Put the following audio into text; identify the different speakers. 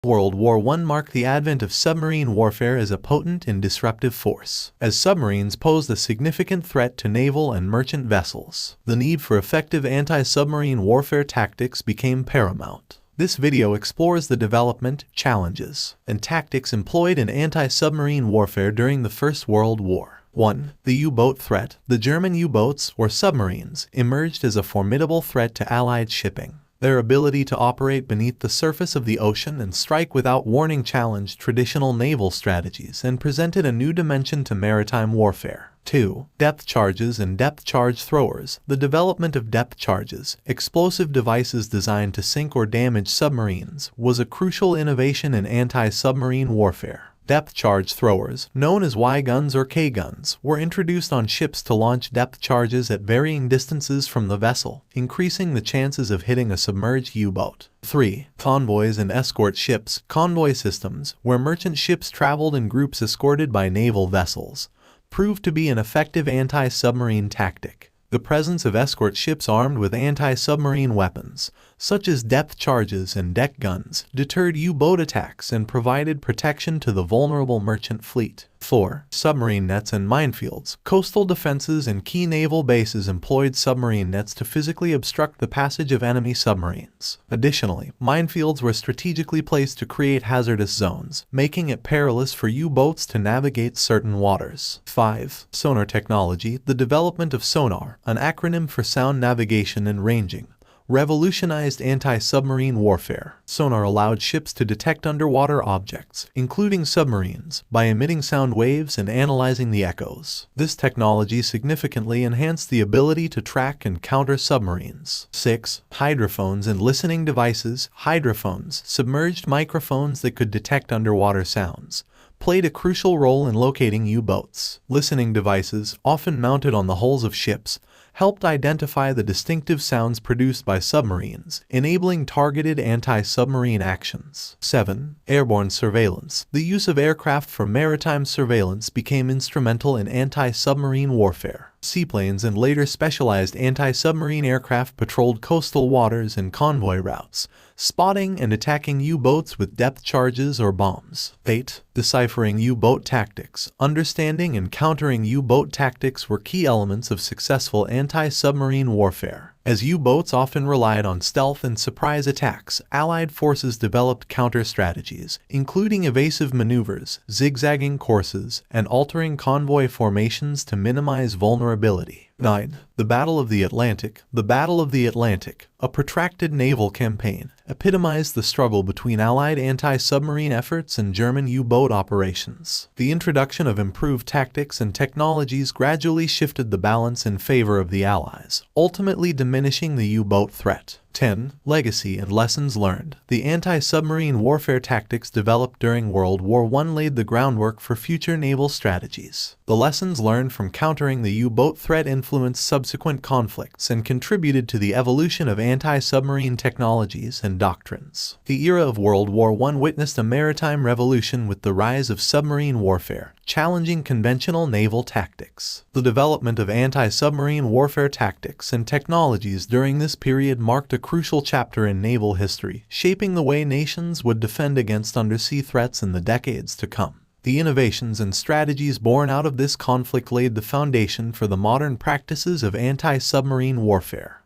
Speaker 1: World War I marked the advent of submarine warfare as a potent and disruptive force. As submarines posed a significant threat to naval and merchant vessels, the need for effective anti-submarine warfare tactics became paramount. This video explores the development, challenges, and tactics employed in anti-submarine warfare during the First World War. 1. The U-boat threat. The German U-boats, or submarines, emerged as a formidable threat to Allied shipping. Their ability to operate beneath the surface of the ocean and strike without warning challenged traditional naval strategies and presented a new dimension to maritime warfare. 2. Depth charges and depth charge throwers. The development of depth charges, explosive devices designed to sink or damage submarines, was a crucial innovation in anti-submarine warfare. Depth charge throwers, known as Y-guns or K-guns, were introduced on ships to launch depth charges at varying distances from the vessel, increasing the chances of hitting a submerged U-boat. 3. Convoys and escort ships. Convoy systems, where merchant ships traveled in groups escorted by naval vessels, proved to be an effective anti-submarine tactic. The presence of escort ships armed with anti-submarine weapons, such as depth charges and deck guns, deterred U-boat attacks and provided protection to the vulnerable merchant fleet. 4. Submarine nets and minefields. Coastal defenses and key naval bases employed submarine nets to physically obstruct the passage of enemy submarines. Additionally, minefields were strategically placed to create hazardous zones, making it perilous for U-boats to navigate certain waters. 5. Sonar technology. The development of sonar, an acronym for sound navigation and ranging, revolutionized anti-submarine warfare. Sonar allowed ships to detect underwater objects, including submarines, by emitting sound waves and analyzing the echoes. This technology significantly enhanced the ability to track and counter submarines. 6. Hydrophones and listening devices. Hydrophones, submerged microphones that could detect underwater sounds, played a crucial role in locating U-boats. Listening devices, often mounted on the hulls of ships, helped identify the distinctive sounds produced by submarines, enabling targeted anti-submarine actions. 7. Airborne surveillance. The use of aircraft for maritime surveillance became instrumental in anti-submarine warfare. Seaplanes and later specialized anti-submarine aircraft patrolled coastal waters and convoy routes, spotting and attacking U-boats with depth charges or bombs. 8. Deciphering U-boat tactics. Understanding and countering U-boat tactics were key elements of successful anti-submarine warfare. As U-boats often relied on stealth and surprise attacks, Allied forces developed counter-strategies, including evasive maneuvers, zigzagging courses, and altering convoy formations to minimize vulnerability. 9. The Battle of the Atlantic. The Battle of the Atlantic, a protracted naval campaign, epitomized the struggle between Allied anti-submarine efforts and German U-boat operations. The introduction of improved tactics and technologies gradually shifted the balance in favor of the Allies, ultimately diminishing the U-boat threat. 10. Legacy and lessons learned. The anti-submarine warfare tactics developed during World War I laid the groundwork for future naval strategies. The lessons learned from countering the U-boat threat influenced subsequent conflicts and contributed to the evolution of anti-submarine technologies and doctrines. The era of World War I witnessed a maritime revolution with the rise of submarine warfare, challenging conventional naval tactics. The development of anti-submarine warfare tactics and technologies during this period marked a crucial chapter in naval history, shaping the way nations would defend against undersea threats in the decades to come. The innovations and strategies born out of this conflict laid the foundation for the modern practices of anti-submarine warfare.